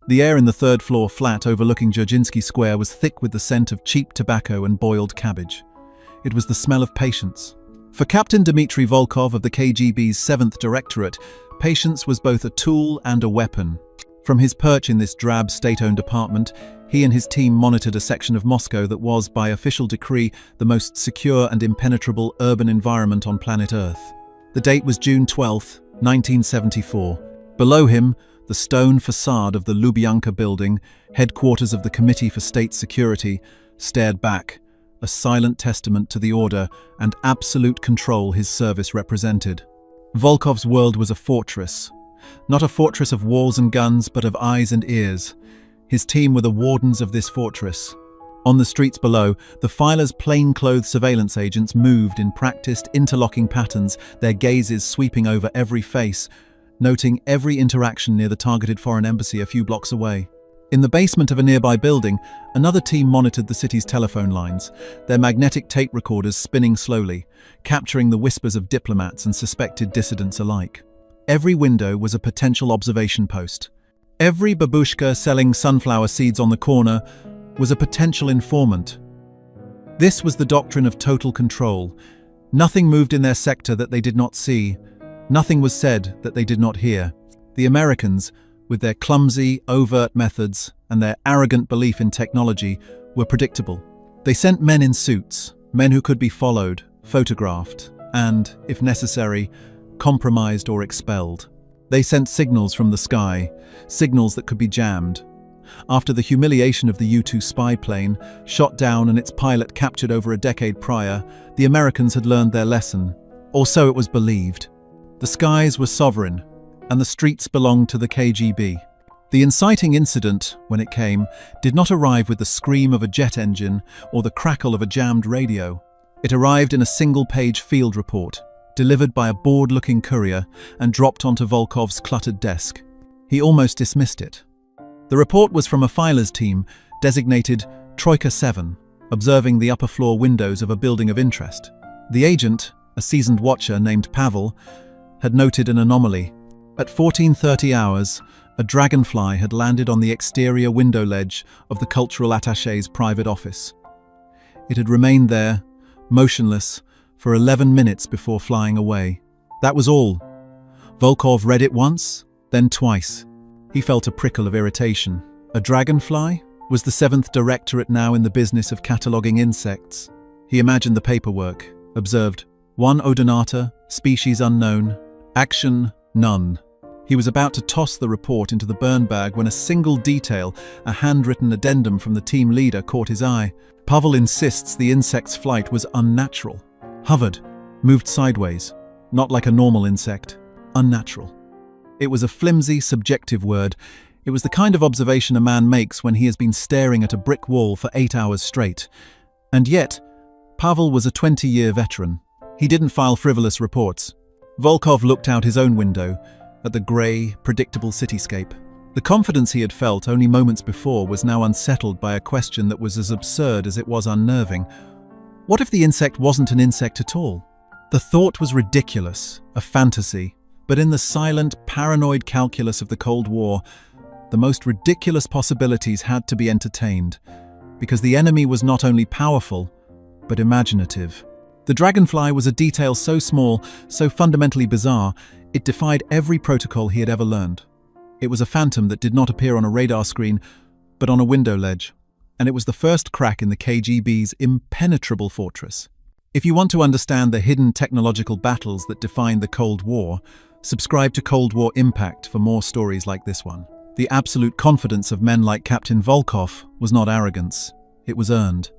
The air in the third-floor flat overlooking Dzerzhinsky Square was thick with the scent of cheap tobacco and boiled cabbage. It was the smell of patience. For Captain Dmitry Volkov of the KGB's 7th Directorate, patience was both a tool and a weapon. From his perch in this drab state-owned apartment, he and his team monitored a section of Moscow that was, by official decree, the most secure and impenetrable urban environment on planet Earth. The date was June 12, 1974. Below him, the stone facade of the Lubyanka building, headquarters of the Committee for State Security, stared back, a silent testament to the order and absolute control his service represented. Volkov's world was a fortress. Not a fortress of walls and guns, but of eyes and ears. His team were the wardens of this fortress. On the streets below, the filer's plainclothes surveillance agents moved in practiced, interlocking patterns, their gazes sweeping over every face, noting every interaction near the targeted foreign embassy a few blocks away. In the basement of a nearby building, another team monitored the city's telephone lines, their magnetic tape recorders spinning slowly, capturing the whispers of diplomats and suspected dissidents alike. Every window was a potential observation post. Every babushka selling sunflower seeds on the corner was a potential informant. This was the doctrine of total control. Nothing moved in their sector that they did not see. Nothing was said that they did not hear. The Americans, with their clumsy, overt methods and their arrogant belief in technology, were predictable. They sent men in suits, men who could be followed, photographed, and, if necessary, compromised or expelled. They sent signals from the sky, signals that could be jammed. After the humiliation of the U-2 spy plane, shot down and its pilot captured over a decade prior, the Americans had learned their lesson, or so it was believed. The skies were sovereign, and the streets belonged to the KGB. The inciting incident, when it came, did not arrive with the scream of a jet engine or the crackle of a jammed radio. It arrived in a single-page field report, delivered by a bored-looking courier and dropped onto Volkov's cluttered desk. He almost dismissed it. The report was from a filer's team, designated Troika 7, observing the upper-floor windows of a building of interest. The agent, a seasoned watcher named Pavel, had noted an anomaly. At 14:30 hours, a Dragonfly had landed on the exterior window ledge of the cultural attaché's private office. It had remained there, motionless, for 11 minutes before flying away. That was all. Volkov read it once, then twice. He felt a prickle of irritation. A dragonfly? Was the 7th Directorate now in the business of cataloguing insects? He imagined the paperwork, observed, 1 Odonata, species unknown, action none. He was about to toss the report into the burn bag when a single detail, a handwritten addendum from the team leader, caught his eye. Pavel insists the insect's flight was unnatural. Hovered, moved sideways, not like a normal insect, unnatural. It was a flimsy, subjective word. It was the kind of observation a man makes when he has been staring at a brick wall for 8 hours straight. And yet, Pavel was a 20-year veteran. He didn't file frivolous reports. Volkov looked out his own window, at the grey, predictable cityscape. The confidence he had felt only moments before was now unsettled by a question that was as absurd as it was unnerving. What if the insect wasn't an insect at all? The thought was ridiculous, a fantasy, but in the silent, paranoid calculus of the Cold War, the most ridiculous possibilities had to be entertained, because the enemy was not only powerful, but imaginative. The Dragonfly was a detail so small, so fundamentally bizarre, it defied every protocol he had ever learned. It was a phantom that did not appear on a radar screen, but on a window ledge, and it was the first crack in the KGB's impenetrable fortress. If you want to understand the hidden technological battles that defined the Cold War, subscribe to Cold War Impact for more stories like this one. The absolute confidence of men like Captain Volkov was not arrogance, it was earned.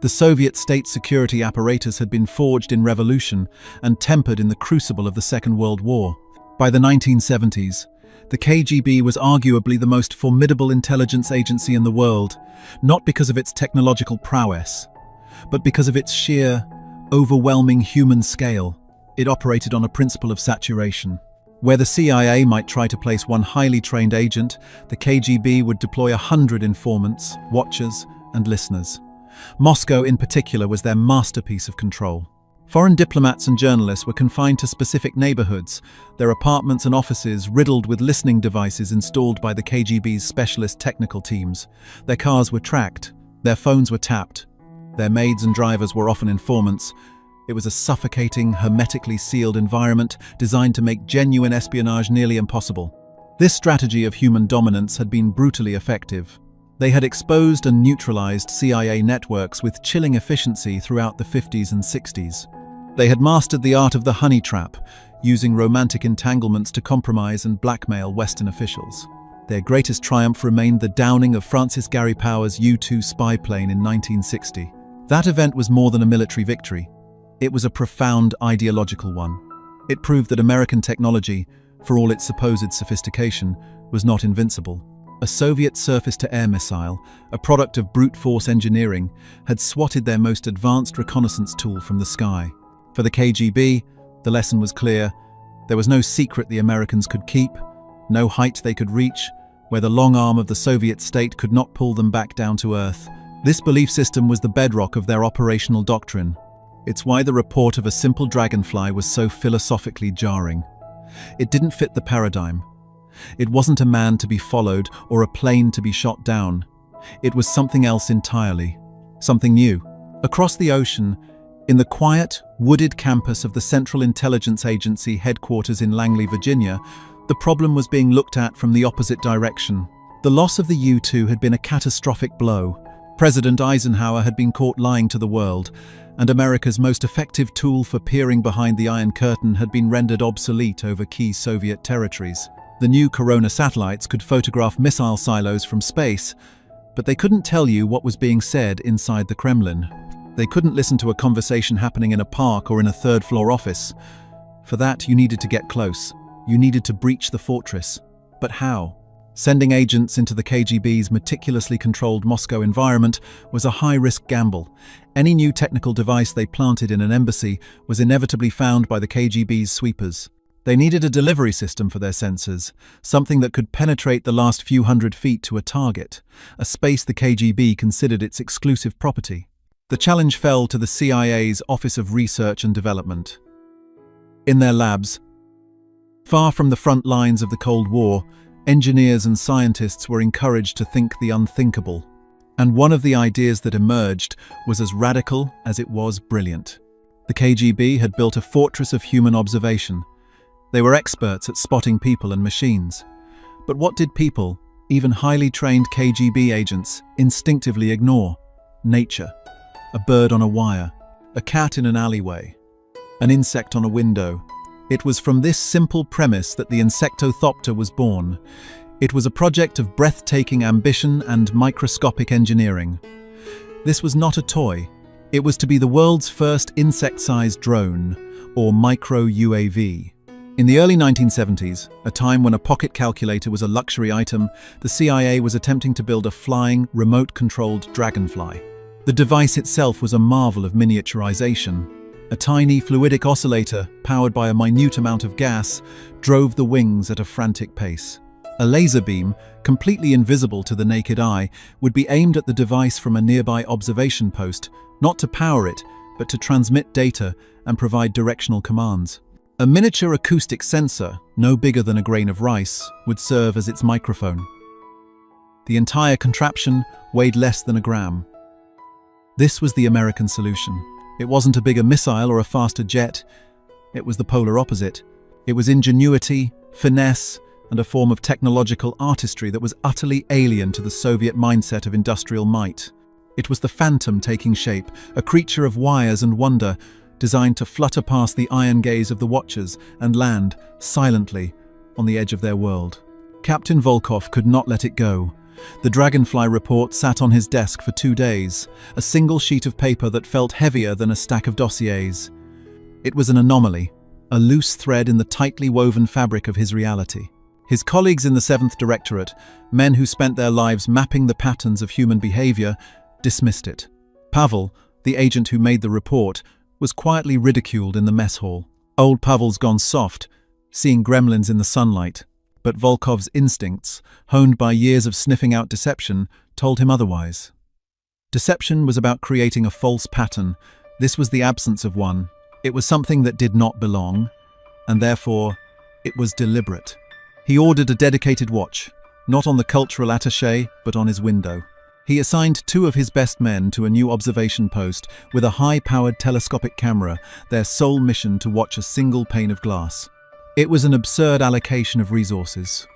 The Soviet state security apparatus had been forged in revolution and tempered in the crucible of the Second World War. By the 1970s, the KGB was arguably the most formidable intelligence agency in the world, not because of its technological prowess, but because of its sheer, overwhelming human scale. It operated on a principle of saturation. Where the CIA might try to place one highly trained agent, the KGB would deploy 100 informants, watchers, and listeners. Moscow in particular was their masterpiece of control. Foreign diplomats and journalists were confined to specific neighborhoods, their apartments and offices riddled with listening devices installed by the KGB's specialist technical teams. Their cars were tracked, their phones were tapped, their maids and drivers were often informants. It was a suffocating, hermetically sealed environment designed to make genuine espionage nearly impossible. This strategy of human dominance had been brutally effective. They had exposed and neutralized CIA networks with chilling efficiency throughout the 50s and 60s. They had mastered the art of the honey trap, using romantic entanglements to compromise and blackmail Western officials. Their greatest triumph remained the downing of Francis Gary Powers' U-2 spy plane in 1960. That event was more than a military victory. It was a profound ideological one. It proved that American technology, for all its supposed sophistication, was not invincible. A Soviet surface-to-air missile, a product of brute force engineering, had swatted their most advanced reconnaissance tool from the sky. For the KGB, the lesson was clear. There was no secret the Americans could keep, no height they could reach, where the long arm of the Soviet state could not pull them back down to earth. This belief system was the bedrock of their operational doctrine. It's why the report of a simple Dragonfly was so philosophically jarring. It didn't fit the paradigm. It wasn't a man to be followed or a plane to be shot down. It was something else entirely, something new. Across the ocean, in the quiet, wooded campus of the Central Intelligence Agency headquarters in Langley, Virginia, the problem was being looked at from the opposite direction. The loss of the U-2 had been a catastrophic blow. President Eisenhower had been caught lying to the world, and America's most effective tool for peering behind the Iron Curtain had been rendered obsolete over key Soviet territories. The new Corona satellites could photograph missile silos from space, but they couldn't tell you what was being said inside the Kremlin. They couldn't listen to a conversation happening in a park or in a third-floor office. For that, you needed to get close. You needed to breach the fortress. But how? Sending agents into the KGB's meticulously controlled Moscow environment was a high-risk gamble. Any new technical device they planted in an embassy was inevitably found by the KGB's sweepers. They needed a delivery system for their sensors, something that could penetrate the last few hundred feet to a target, a space the KGB considered its exclusive property. The challenge fell to the CIA's Office of Research and Development. In their labs, far from the front lines of the Cold War, engineers and scientists were encouraged to think the unthinkable. And one of the ideas that emerged was as radical as it was brilliant. The KGB had built a fortress of human observation. They were experts at spotting people and machines. But what did people, even highly trained KGB agents, instinctively ignore? Nature. A bird on a wire, a cat in an alleyway, an insect on a window. It was from this simple premise that the Insectothopter was born. It was a project of breathtaking ambition and microscopic engineering. This was not a toy. It was to be the world's first insect-sized drone, or micro-UAV. In the early 1970s, a time when a pocket calculator was a luxury item, the CIA was attempting to build a flying, remote-controlled Dragonfly. The device itself was a marvel of miniaturization. A tiny fluidic oscillator, powered by a minute amount of gas, drove the wings at a frantic pace. A laser beam, completely invisible to the naked eye, would be aimed at the device from a nearby observation post, not to power it, but to transmit data and provide directional commands. A miniature acoustic sensor, no bigger than a grain of rice, would serve as its microphone. The entire contraption weighed less than a gram. This was the American solution. It wasn't a bigger missile or a faster jet. It was the polar opposite. It was ingenuity, finesse, and a form of technological artistry that was utterly alien to the Soviet mindset of industrial might. It was the phantom taking shape, a creature of wires and wonder, designed to flutter past the iron gaze of the watchers and land, silently, on the edge of their world. Captain Volkov could not let it go. The Dragonfly report sat on his desk for 2 days, a single sheet of paper that felt heavier than a stack of dossiers. It was an anomaly, a loose thread in the tightly woven fabric of his reality. His colleagues in the 7th Directorate, men who spent their lives mapping the patterns of human behavior, dismissed it. Pavel, the agent who made the report, was quietly ridiculed in the mess hall. Old Pavel's gone soft, seeing gremlins in the sunlight. But Volkov's instincts, honed by years of sniffing out deception, told him otherwise. Deception was about creating a false pattern. This was the absence of one. It was something that did not belong, and therefore, it was deliberate. He ordered a dedicated watch, not on the cultural attaché, but on his window. He assigned 2 of his best men to a new observation post with a high-powered telescopic camera, their sole mission to watch a single pane of glass. It was an absurd allocation of resources.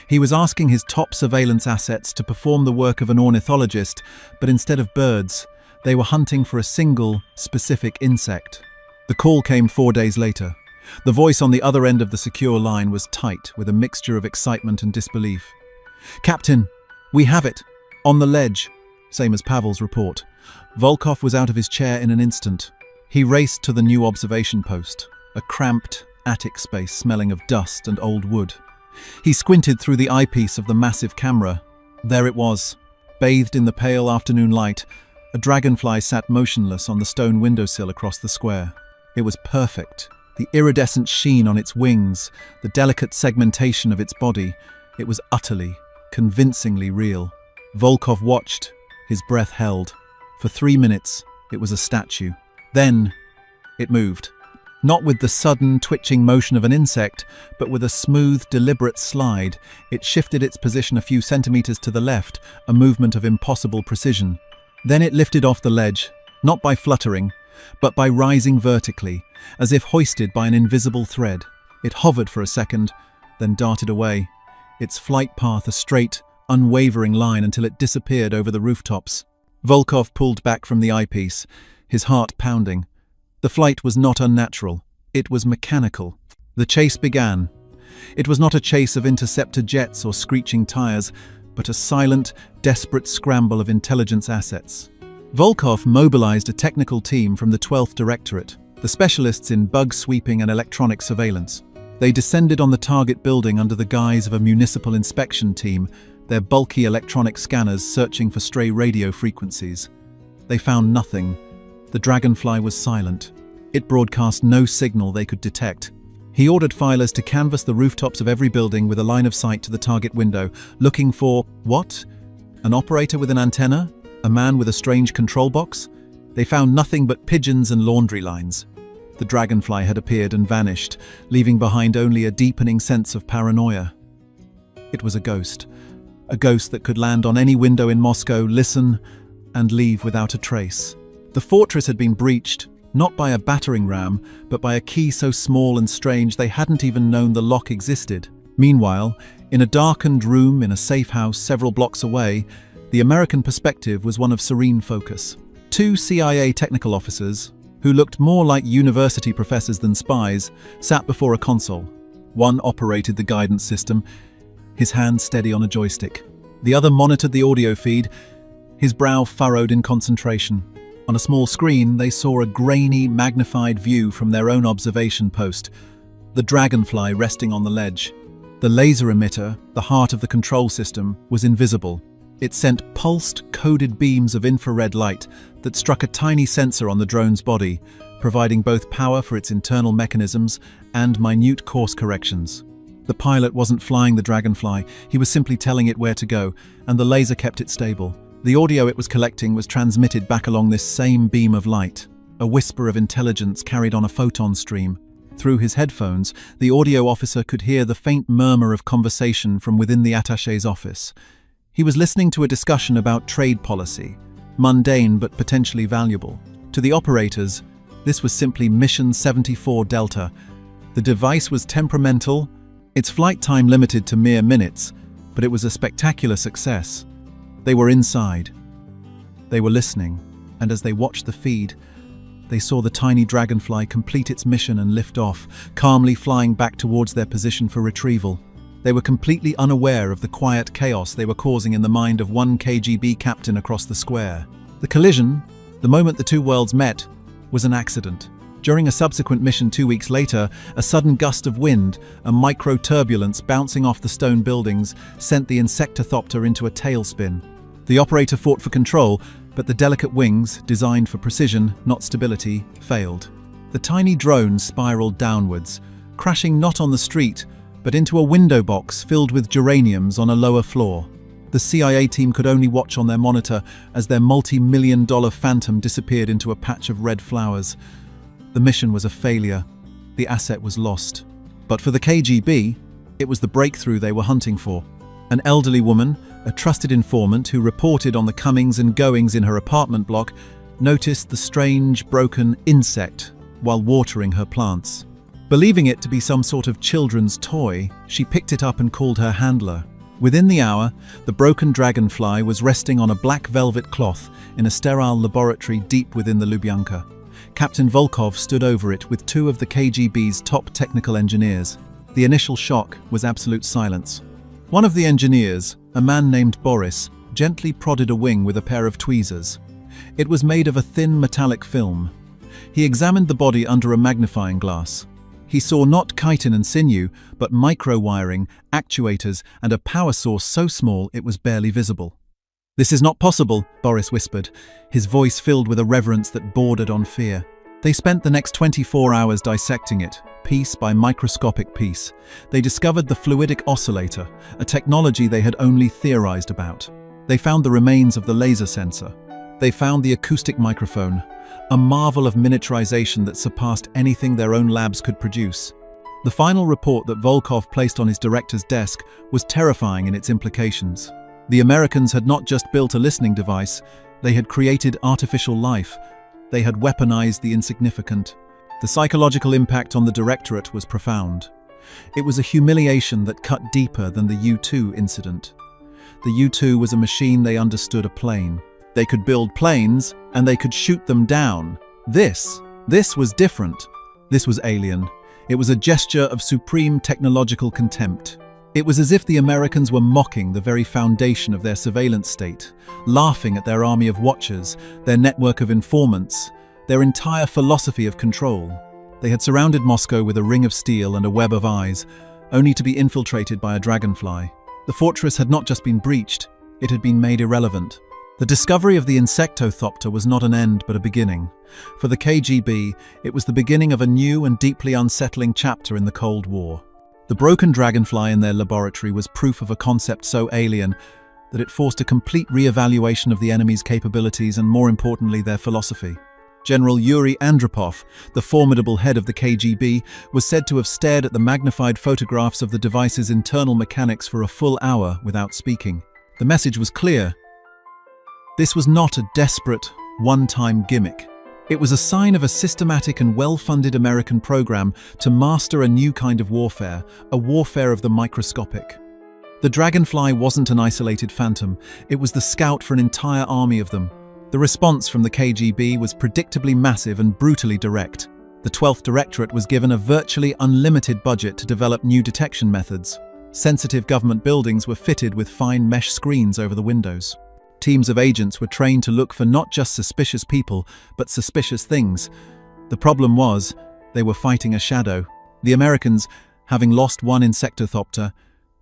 He was asking his top surveillance assets to perform the work of an ornithologist, but instead of birds, they were hunting for a single, specific insect. The call came 4 days later. The voice on the other end of the secure line was tight, with a mixture of excitement and disbelief. "Captain, we have it! On the ledge!" Same as Pavel's report. Volkov was out of his chair in an instant. He raced to the new observation post, a cramped attic space smelling of dust and old wood. He squinted through the eyepiece of the massive camera. There it was, bathed in the pale afternoon light. A dragonfly sat motionless on the stone windowsill across the square. It was perfect. The iridescent sheen on its wings, the delicate segmentation of its body. It was utterly, convincingly real. Volkov watched, his breath held. For 3 minutes, it was a statue. Then, it moved. Not with the sudden, twitching motion of an insect, but with a smooth, deliberate slide. It shifted its position a few centimeters to the left, a movement of impossible precision. Then it lifted off the ledge, not by fluttering, but by rising vertically, as if hoisted by an invisible thread. It hovered for a second, then darted away, its flight path a straight, unwavering line until it disappeared over the rooftops. Volkov pulled back from the eyepiece, his heart pounding. The flight was not unnatural. It was mechanical. The chase began. It was not a chase of interceptor jets or screeching tires, but a silent, desperate scramble of intelligence assets. Volkov mobilized a technical team from the 12th Directorate, the specialists in bug sweeping and electronic surveillance. They descended on the target building under the guise of a municipal inspection team, their bulky electronic scanners searching for stray radio frequencies. They found nothing. The Dragonfly was silent. It broadcast no signal they could detect. He ordered filers to canvass the rooftops of every building with a line of sight to the target window, looking for, what? An operator with an antenna? A man with a strange control box? They found nothing but pigeons and laundry lines. The Dragonfly had appeared and vanished, leaving behind only a deepening sense of paranoia. It was a ghost that could land on any window in Moscow, listen, and leave without a trace. The fortress had been breached, not by a battering ram, but by a key so small and strange they hadn't even known the lock existed. Meanwhile, in a darkened room in a safe house several blocks away, the American perspective was one of serene focus. 2 CIA technical officers, who looked more like university professors than spies, sat before a console. One operated the guidance system, his hand steady on a joystick. The other monitored the audio feed, his brow furrowed in concentration. On a small screen, they saw a grainy, magnified view from their own observation post, the Dragonfly resting on the ledge. The laser emitter, the heart of the control system, was invisible. It sent pulsed, coded beams of infrared light that struck a tiny sensor on the drone's body, providing both power for its internal mechanisms and minute course corrections. The pilot wasn't flying the Dragonfly, he was simply telling it where to go, and the laser kept it stable. The audio it was collecting was transmitted back along this same beam of light, a whisper of intelligence carried on a photon stream. Through his headphones, the audio officer could hear the faint murmur of conversation from within the attaché's office. He was listening to a discussion about trade policy, mundane but potentially valuable. To the operators, this was simply Mission 74 Delta. The device was temperamental, its flight time limited to mere minutes, but it was a spectacular success. They were inside. They were listening, and as they watched the feed, they saw the tiny Dragonfly complete its mission and lift off, calmly flying back towards their position for retrieval. They were completely unaware of the quiet chaos they were causing in the mind of one KGB captain across the square. The collision, the moment the 2 worlds met, was an accident. During a subsequent mission 2 weeks later, a sudden gust of wind, a micro-turbulence bouncing off the stone buildings, sent the Insectothopter into a tailspin. The operator fought for control, but the delicate wings, designed for precision, not stability, failed. The tiny drone spiraled downwards, crashing not on the street, but into a window box filled with geraniums on a lower floor. The CIA team could only watch on their monitor as their multi-million-dollar Phantom disappeared into a patch of red flowers. The mission was a failure. The asset was lost. But for the KGB, it was the breakthrough they were hunting for. An elderly woman, a trusted informant who reported on the comings and goings in her apartment block, noticed the strange, broken insect while watering her plants. Believing it to be some sort of children's toy, she picked it up and called her handler. Within the hour, the broken dragonfly was resting on a black velvet cloth in a sterile laboratory deep within the Lubyanka. Captain Volkov stood over it with two of the KGB's top technical engineers. The initial shock was absolute silence. One of the engineers, a man named Boris, gently prodded a wing with a pair of tweezers. It was made of a thin metallic film. He examined the body under a magnifying glass. He saw not chitin and sinew, but micro-wiring, actuators, and a power source so small it was barely visible. "This is not possible," Boris whispered, his voice filled with a reverence that bordered on fear. They spent the next 24 hours dissecting it, piece by microscopic piece. They discovered the fluidic oscillator, a technology they had only theorized about. They found the remains of the laser sensor. They found the acoustic microphone, a marvel of miniaturization that surpassed anything their own labs could produce. The final report that Volkov placed on his director's desk was terrifying in its implications. The Americans had not just built a listening device, they had created artificial life. They had weaponized the insignificant. The psychological impact on the directorate was profound. It was a humiliation that cut deeper than the U-2 incident. The U-2 was a machine they understood a plane. They could build planes, and they could shoot them down. This was different. This was alien. It was a gesture of supreme technological contempt. It was as if the Americans were mocking the very foundation of their surveillance state, laughing at their army of watchers, their network of informants, their entire philosophy of control. They had surrounded Moscow with a ring of steel and a web of eyes, only to be infiltrated by a dragonfly. The fortress had not just been breached, it had been made irrelevant. The discovery of the insectothopter was not an end but a beginning. For the KGB, it was the beginning of a new and deeply unsettling chapter in the Cold War. The broken dragonfly in their laboratory was proof of a concept so alien that it forced a complete re-evaluation of the enemy's capabilities and, more importantly, their philosophy. General Yuri Andropov, the formidable head of the KGB, was said to have stared at the magnified photographs of the device's internal mechanics for a full hour without speaking. The message was clear. This was not a desperate, one-time gimmick. It was a sign of a systematic and well-funded American program to master a new kind of warfare, a warfare of the microscopic. The Dragonfly wasn't an isolated phantom, it was the scout for an entire army of them. The response from the KGB was predictably massive and brutally direct. The 12th Directorate was given a virtually unlimited budget to develop new detection methods. Sensitive government buildings were fitted with fine mesh screens over the windows. Teams of agents were trained to look for not just suspicious people, but suspicious things. The problem was, they were fighting a shadow. The Americans, having lost one insectothopter,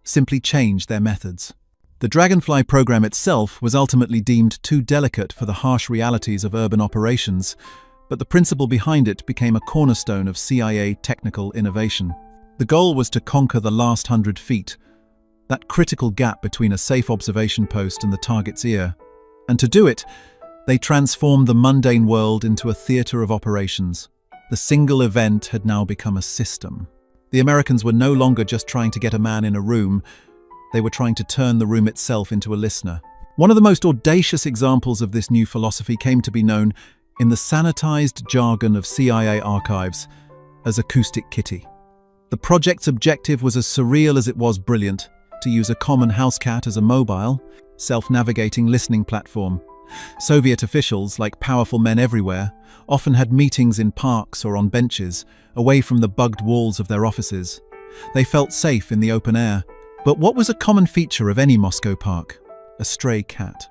simply changed their methods. The Dragonfly program itself was ultimately deemed too delicate for the harsh realities of urban operations, but the principle behind it became a cornerstone of CIA technical innovation. The goal was to conquer the last 100 feet, that critical gap between a safe observation post and the target's ear. And to do it, they transformed the mundane world into a theater of operations. The single event had now become a system. The Americans were no longer just trying to get a man in a room, they were trying to turn the room itself into a listener. One of the most audacious examples of this new philosophy came to be known in the sanitized jargon of CIA archives as Acoustic Kitty. The project's objective was as surreal as it was brilliant: to use a common house cat as a mobile, self-navigating listening platform. Soviet officials, like powerful men everywhere, often had meetings in parks or on benches, away from the bugged walls of their offices. They felt safe in the open air. But what was a common feature of any Moscow park? A stray cat.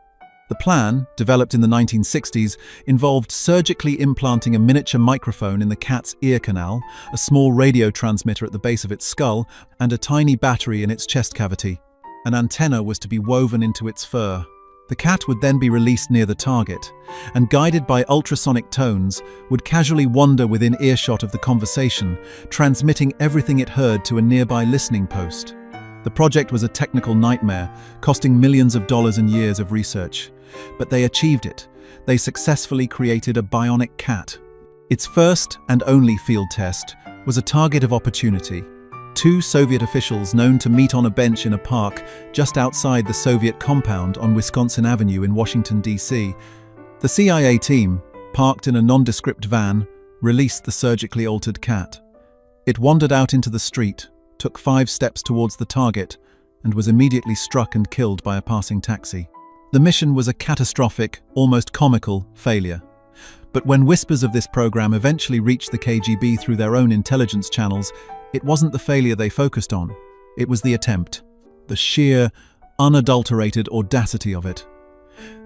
The plan, developed in the 1960s, involved surgically implanting a miniature microphone in the cat's ear canal, a small radio transmitter at the base of its skull, and a tiny battery in its chest cavity. An antenna was to be woven into its fur. The cat would then be released near the target, and guided by ultrasonic tones, would casually wander within earshot of the conversation, transmitting everything it heard to a nearby listening post. The project was a technical nightmare, costing millions of dollars and years of research. But they achieved it. They successfully created a bionic cat. Its first and only field test was a target of opportunity. Two Soviet officials known to meet on a bench in a park just outside the Soviet compound on Wisconsin Avenue in Washington, D.C. The CIA team, parked in a nondescript van, released the surgically altered cat. It wandered out into the street, took 5 steps towards the target, and was immediately struck and killed by a passing taxi. The mission was a catastrophic, almost comical, failure. But when whispers of this program eventually reached the KGB through their own intelligence channels, it wasn't the failure they focused on. It was the attempt. The sheer, unadulterated audacity of it.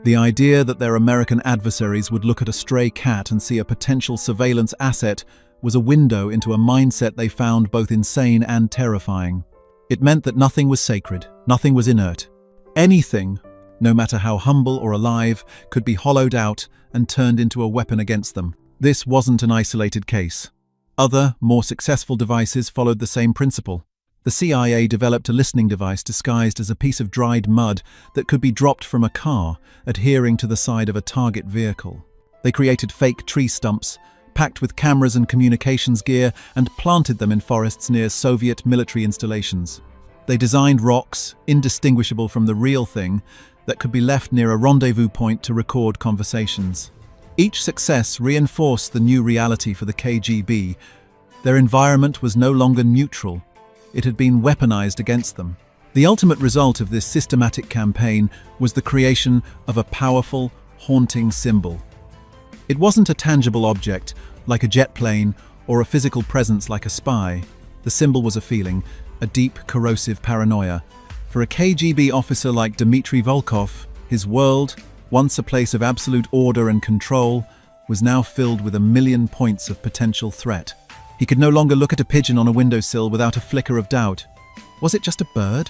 The idea that their American adversaries would look at a stray cat and see a potential surveillance asset was a window into a mindset they found both insane and terrifying. It meant that nothing was sacred, nothing was inert. Anything, no matter how humble or alive, could be hollowed out and turned into a weapon against them. This wasn't an isolated case. Other, more successful devices followed the same principle. The CIA developed a listening device disguised as a piece of dried mud that could be dropped from a car, adhering to the side of a target vehicle. They created fake tree stumps, packed with cameras and communications gear, and planted them in forests near Soviet military installations. They designed rocks, indistinguishable from the real thing, that could be left near a rendezvous point to record conversations. Each success reinforced the new reality for the KGB. Their environment was no longer neutral. It had been weaponized against them. The ultimate result of this systematic campaign was the creation of a powerful, haunting symbol. It wasn't a tangible object, like a jet plane, or a physical presence like a spy. The symbol was a feeling, a deep, corrosive paranoia. For a KGB officer like Dmitry Volkov, his world, once a place of absolute order and control, was now filled with 1,000,000 points of potential threat. He could no longer look at a pigeon on a windowsill without a flicker of doubt. Was it just a bird?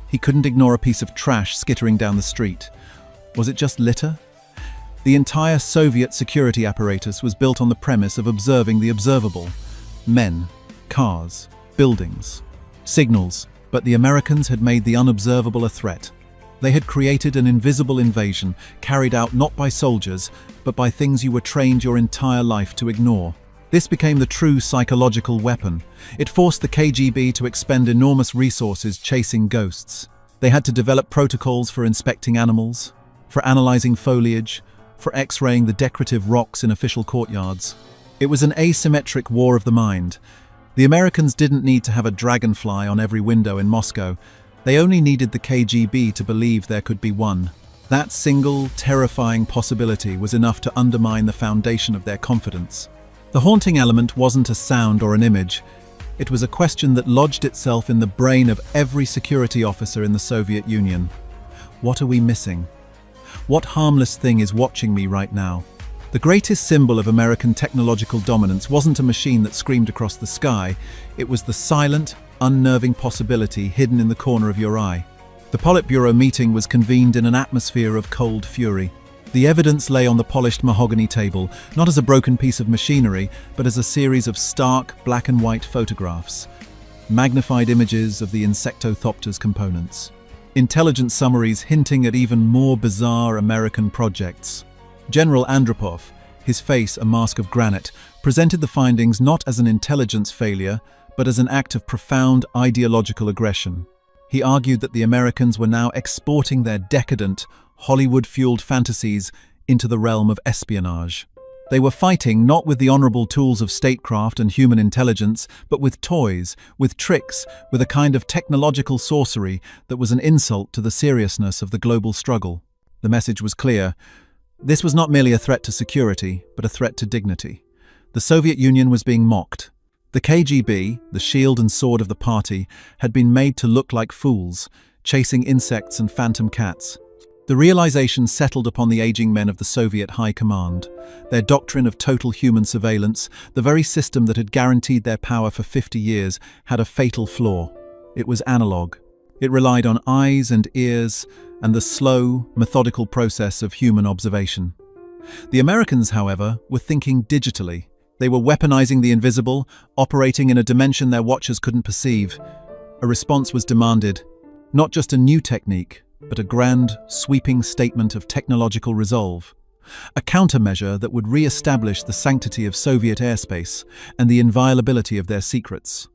He couldn't ignore a piece of trash skittering down the street. Was it just litter? The entire Soviet security apparatus was built on the premise of observing the observable. Men, cars, buildings, signals, but the Americans had made the unobservable a threat. They had created an invisible invasion, carried out not by soldiers, but by things you were trained your entire life to ignore. This became the true psychological weapon. It forced the KGB to expend enormous resources chasing ghosts. They had to develop protocols for inspecting animals, for analyzing foliage, for X-raying the decorative rocks in official courtyards. It was an asymmetric war of the mind. The Americans didn't need to have a dragonfly on every window in Moscow. They only needed the KGB to believe there could be one. That single, terrifying possibility was enough to undermine the foundation of their confidence. The haunting element wasn't a sound or an image. It was a question that lodged itself in the brain of every security officer in the Soviet Union. What are we missing? What harmless thing is watching me right now? The greatest symbol of American technological dominance wasn't a machine that screamed across the sky. It was the silent, unnerving possibility hidden in the corner of your eye. The Politburo meeting was convened in an atmosphere of cold fury. The evidence lay on the polished mahogany table, not as a broken piece of machinery, but as a series of stark, black and white photographs. Magnified images of the Insectothopter's components. Intelligence summaries hinting at even more bizarre American projects. General Andropov, his face a mask of granite, presented the findings not as an intelligence failure, but as an act of profound ideological aggression. He argued that the Americans were now exporting their decadent, Hollywood-fueled fantasies into the realm of espionage. They were fighting not with the honorable tools of statecraft and human intelligence, but with toys, with tricks, with a kind of technological sorcery that was an insult to the seriousness of the global struggle. The message was clear. This was not merely a threat to security, but a threat to dignity. The Soviet Union was being mocked. The KGB, the shield and sword of the party, had been made to look like fools, chasing insects and phantom cats. The realization settled upon the aging men of the Soviet High Command. Their doctrine of total human surveillance, the very system that had guaranteed their power for 50 years, had a fatal flaw. It was analog. It relied on eyes and ears and the slow, methodical process of human observation. The Americans, however, were thinking digitally. They were weaponizing the invisible, operating in a dimension their watchers couldn't perceive. A response was demanded. Not just a new technique, but a grand, sweeping statement of technological resolve. a countermeasure that would re-establish the sanctity of Soviet airspace and the inviolability of their secrets.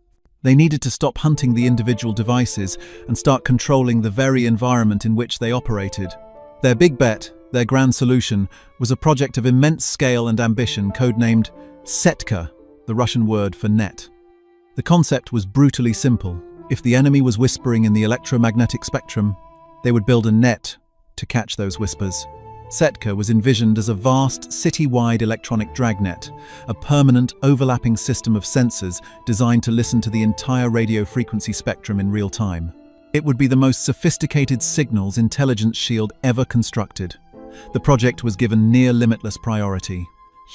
They needed to stop hunting the individual devices and start controlling the very environment in which they operated. Their big bet, their grand solution, was a project of immense scale and ambition codenamed Setka, the Russian word for net. The concept was brutally simple. If the enemy was whispering in the electromagnetic spectrum, they would build a net to catch those whispers. Setka was envisioned as a vast, city-wide electronic dragnet, a permanent, overlapping system of sensors designed to listen to the entire radio frequency spectrum in real time. It would be the most sophisticated signals intelligence shield ever constructed. The project was given near-limitless priority.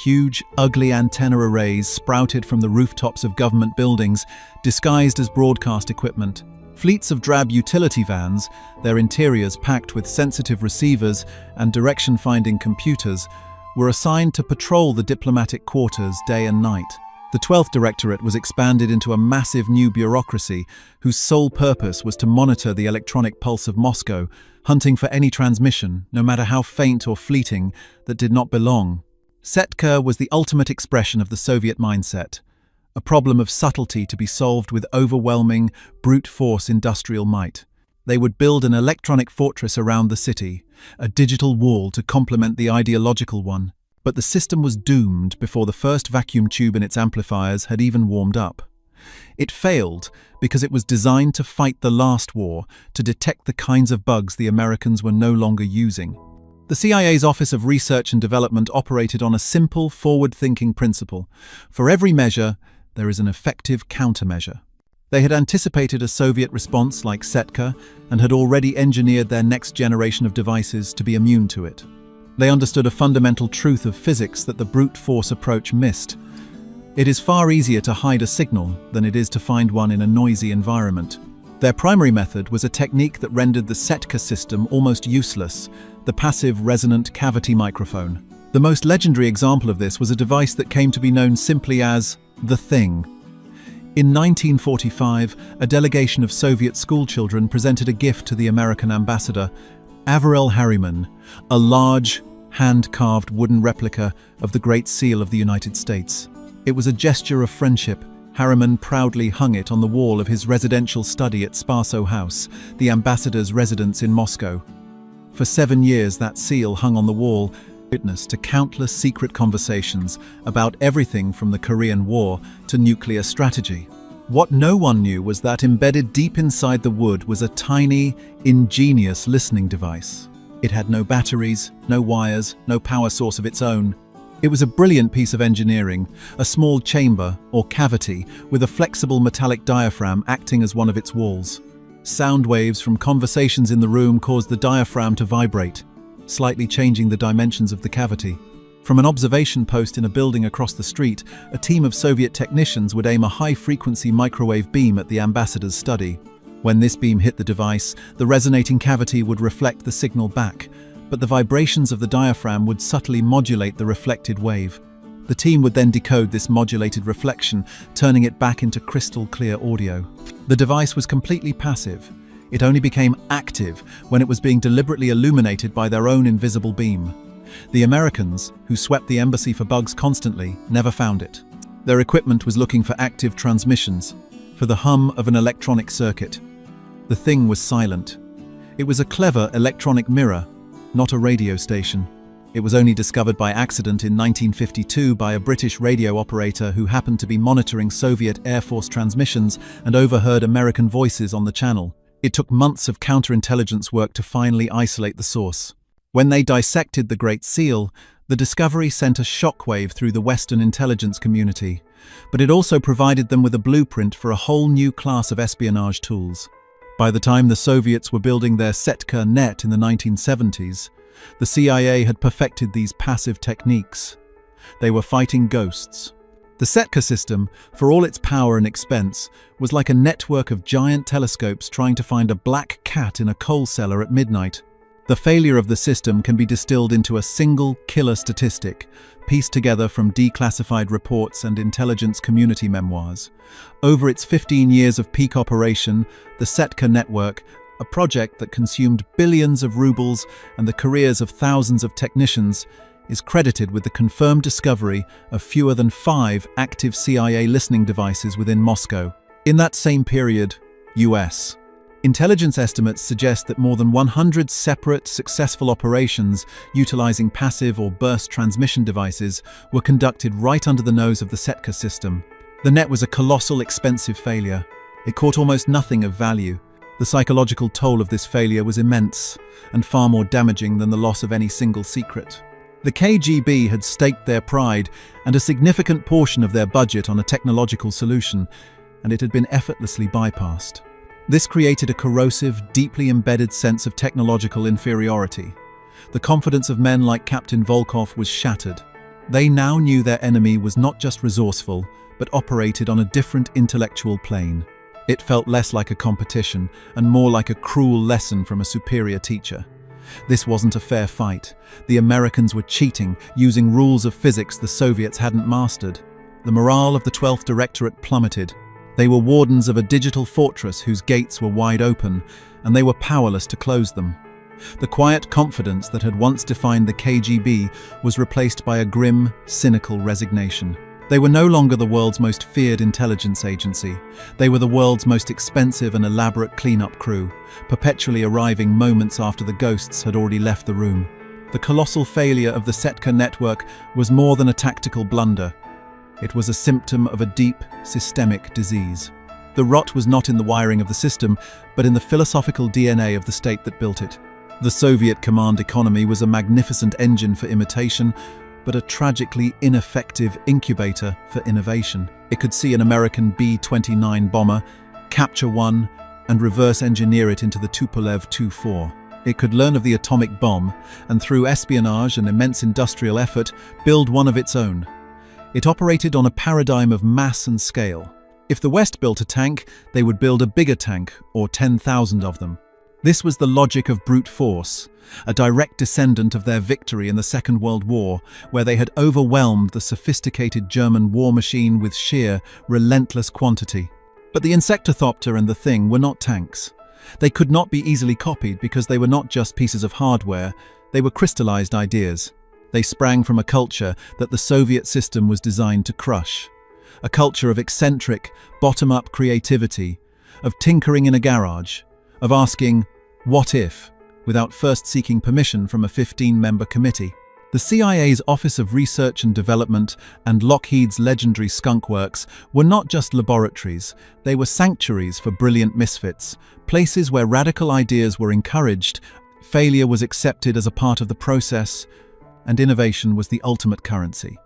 Huge, ugly antenna arrays sprouted from the rooftops of government buildings, disguised as broadcast equipment. Fleets of drab utility vans, their interiors packed with sensitive receivers and direction-finding computers, were assigned to patrol the diplomatic quarters day and night. The 12th Directorate was expanded into a massive new bureaucracy whose sole purpose was to monitor the electronic pulse of Moscow, hunting for any transmission, no matter how faint or fleeting, that did not belong. Setka was the ultimate expression of the Soviet mindset, a problem of subtlety to be solved with overwhelming, brute force industrial might. They would build an electronic fortress around the city, a digital wall to complement the ideological one. But the system was doomed before the first vacuum tube in its amplifiers had even warmed up. It failed because it was designed to fight the last war, to detect the kinds of bugs the Americans were no longer using. The CIA's Office of Research and Development operated on a simple, forward-thinking principle. For every measure, there is an effective countermeasure. They had anticipated a Soviet response like Setka and had already engineered their next generation of devices to be immune to it. They understood a fundamental truth of physics that the brute force approach missed. It is far easier to hide a signal than it is to find one in a noisy environment. Their primary method was a technique that rendered the Setka system almost useless, the passive resonant cavity microphone. The most legendary example of this was a device that came to be known simply as the Thing. In 1945, a delegation of Soviet schoolchildren presented a gift to the American ambassador, Averell Harriman, a large, hand-carved wooden replica of the Great Seal of the United States. It was a gesture of friendship. Harriman proudly hung it on the wall of his residential study at Spaso House, the ambassador's residence in Moscow. For 7 years, that seal hung on the wall, witness to countless secret conversations about everything from the Korean War to nuclear strategy. What no one knew was that embedded deep inside the wood was a tiny, ingenious listening device. It had no batteries, no wires, no power source of its own. It was a brilliant piece of engineering, a small chamber, or cavity, with a flexible metallic diaphragm acting as one of its walls. Sound waves from conversations in the room caused the diaphragm to vibrate, slightly changing the dimensions of the cavity. From an observation post in a building across the street, a team of Soviet technicians would aim a high-frequency microwave beam at the ambassador's study. When this beam hit the device, the resonating cavity would reflect the signal back, but the vibrations of the diaphragm would subtly modulate the reflected wave. The team would then decode this modulated reflection, turning it back into crystal-clear audio. The device was completely passive. It only became active when it was being deliberately illuminated by their own invisible beam. The Americans, who swept the embassy for bugs constantly, never found it. Their equipment was looking for active transmissions, for the hum of an electronic circuit. The Thing was silent. It was a clever electronic mirror, not a radio station. It was only discovered by accident in 1952 by a British radio operator who happened to be monitoring Soviet Air Force transmissions and overheard American voices on the channel. It took months of counterintelligence work to finally isolate the source. When they dissected the Great Seal, the discovery sent a shockwave through the Western intelligence community, but it also provided them with a blueprint for a whole new class of espionage tools. By the time the Soviets were building their Setka net in the 1970s, the CIA had perfected these passive techniques. They were fighting ghosts. The Setka system, for all its power and expense, was like a network of giant telescopes trying to find a black cat in a coal cellar at midnight. The failure of the system can be distilled into a single killer statistic, pieced together from declassified reports and intelligence community memoirs. Over its 15 years of peak operation, the Setka network, a project that consumed billions of rubles and the careers of thousands of technicians, is credited with the confirmed discovery of fewer than 5 active CIA listening devices within Moscow. In that same period, US intelligence estimates suggest that more than 100 separate, successful operations utilizing passive or burst transmission devices were conducted right under the nose of the Setka system. The net was a colossal, expensive failure. It caught almost nothing of value. The psychological toll of this failure was immense and far more damaging than the loss of any single secret. The KGB had staked their pride and a significant portion of their budget on a technological solution, and it had been effortlessly bypassed. This created a corrosive, deeply embedded sense of technological inferiority. The confidence of men like Captain Volkov was shattered. They now knew their enemy was not just resourceful, but operated on a different intellectual plane. It felt less like a competition and more like a cruel lesson from a superior teacher. This wasn't a fair fight. The Americans were cheating, using rules of physics the Soviets hadn't mastered. The morale of the 12th Directorate plummeted. They were wardens of a digital fortress whose gates were wide open, and they were powerless to close them. The quiet confidence that had once defined the KGB was replaced by a grim, cynical resignation. They were no longer the world's most feared intelligence agency. They were the world's most expensive and elaborate cleanup crew, perpetually arriving moments after the ghosts had already left the room. The colossal failure of the Setka network was more than a tactical blunder. It was a symptom of a deep, systemic disease. The rot was not in the wiring of the system, but in the philosophical DNA of the state that built it. The Soviet command economy was a magnificent engine for imitation, but a tragically ineffective incubator for innovation. It could see an American B-29 bomber, capture one, and reverse engineer it into the Tupolev Tu-4. It could learn of the atomic bomb, and through espionage and immense industrial effort, build one of its own. It operated on a paradigm of mass and scale. If the West built a tank, they would build a bigger tank, or 10,000 of them. This was the logic of brute force, a direct descendant of their victory in the Second World War, where they had overwhelmed the sophisticated German war machine with sheer, relentless quantity. But the Insectothopter and the Thing were not tanks. They could not be easily copied because they were not just pieces of hardware, they were crystallized ideas. They sprang from a culture that the Soviet system was designed to crush. A culture of eccentric, bottom-up creativity, of tinkering in a garage, of asking, "What if?" without first seeking permission from a 15-member committee. The CIA's Office of Research and Development and Lockheed's legendary Skunk Works were not just laboratories, they were sanctuaries for brilliant misfits, places where radical ideas were encouraged, failure was accepted as a part of the process, and innovation was the ultimate currency.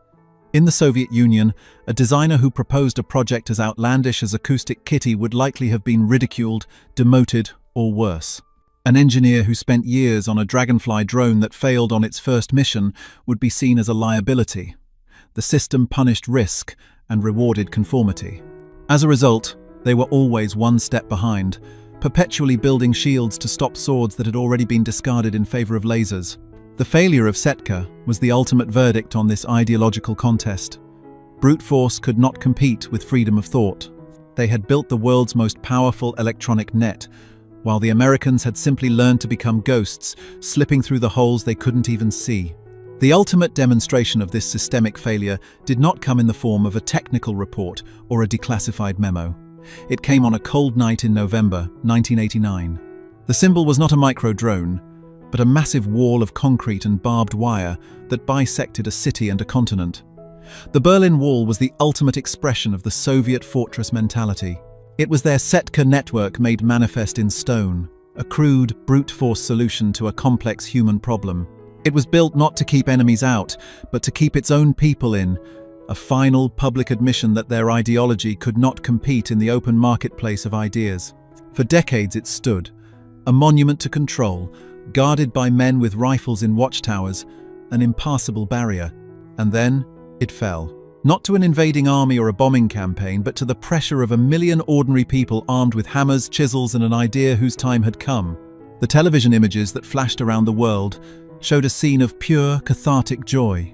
In the Soviet Union, a designer who proposed a project as outlandish as Acoustic Kitty would likely have been ridiculed, demoted, or worse. An engineer who spent years on a Dragonfly drone that failed on its first mission would be seen as a liability. The system punished risk and rewarded conformity. As a result, they were always one step behind, perpetually building shields to stop swords that had already been discarded in favor of lasers. The failure of Setka was the ultimate verdict on this ideological contest. Brute force could not compete with freedom of thought. They had built the world's most powerful electronic net, while the Americans had simply learned to become ghosts, slipping through the holes they couldn't even see. The ultimate demonstration of this systemic failure did not come in the form of a technical report or a declassified memo. It came on a cold night in November 1989. The symbol was not a micro-drone, but a massive wall of concrete and barbed wire that bisected a city and a continent. The Berlin Wall was the ultimate expression of the Soviet fortress mentality. It was their Setka network made manifest in stone, a crude, brute force solution to a complex human problem. It was built not to keep enemies out, but to keep its own people in, a final public admission that their ideology could not compete in the open marketplace of ideas. For decades it stood, a monument to control, guarded by men with rifles in watchtowers, an impassable barrier. And then it fell. Not to an invading army or a bombing campaign, but to the pressure of 1 million ordinary people armed with hammers, chisels, and an idea whose time had come. The television images that flashed around the world showed a scene of pure, cathartic joy.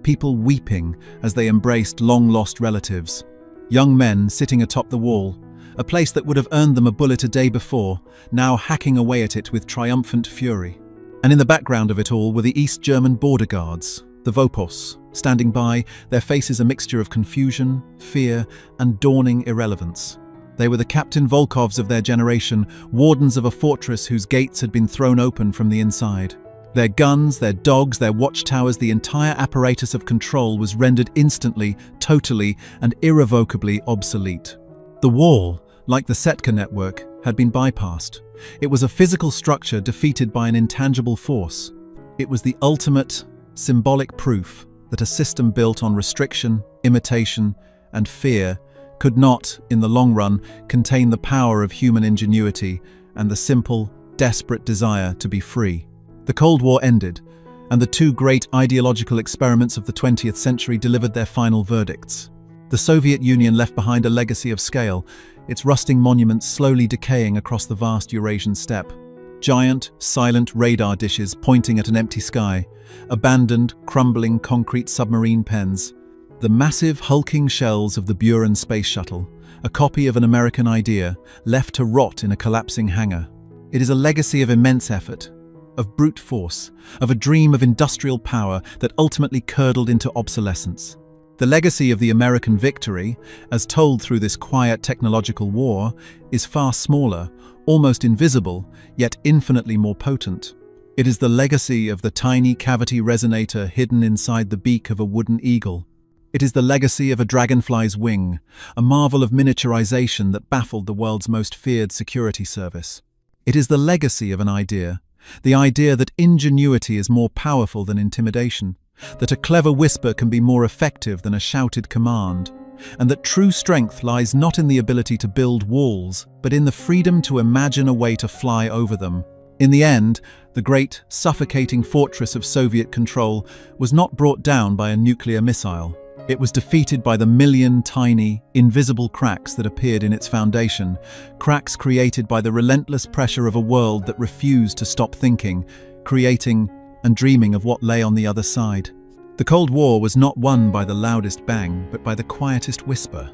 People weeping as they embraced long-lost relatives. Young men sitting atop the wall, a place that would have earned them a bullet a day before, now hacking away at it with triumphant fury. And in the background of it all were the East German border guards, the Vopos, standing by, their faces a mixture of confusion, fear, and dawning irrelevance. They were the Captain Volkovs of their generation, wardens of a fortress whose gates had been thrown open from the inside. Their guns, their dogs, their watchtowers, the entire apparatus of control was rendered instantly, totally, and irrevocably obsolete. The wall, like the Setka network, had been bypassed. It was a physical structure defeated by an intangible force. It was the ultimate, symbolic proof that a system built on restriction, imitation, and fear could not, in the long run, contain the power of human ingenuity and the simple, desperate desire to be free. The Cold War ended, and the two great ideological experiments of the 20th century delivered their final verdicts. The Soviet Union left behind a legacy of scale, its rusting monuments slowly decaying across the vast Eurasian steppe. Giant, silent radar dishes pointing at an empty sky, abandoned, crumbling concrete submarine pens. The massive, hulking shells of the Buran space shuttle, a copy of an American idea, left to rot in a collapsing hangar. It is a legacy of immense effort, of brute force, of a dream of industrial power that ultimately curdled into obsolescence. The legacy of the American victory, as told through this quiet technological war, is far smaller, almost invisible, yet infinitely more potent. It is the legacy of the tiny cavity resonator hidden inside the beak of a wooden eagle. It is the legacy of a dragonfly's wing, a marvel of miniaturization that baffled the world's most feared security service. It is the legacy of an idea, the idea that ingenuity is more powerful than intimidation, that a clever whisper can be more effective than a shouted command, and that true strength lies not in the ability to build walls, but in the freedom to imagine a way to fly over them. In the end, the great, suffocating fortress of Soviet control was not brought down by a nuclear missile. It was defeated by the million tiny, invisible cracks that appeared in its foundation, cracks created by the relentless pressure of a world that refused to stop thinking, creating, and dreaming of what lay on the other side. The Cold War was not won by the loudest bang, but by the quietest whisper.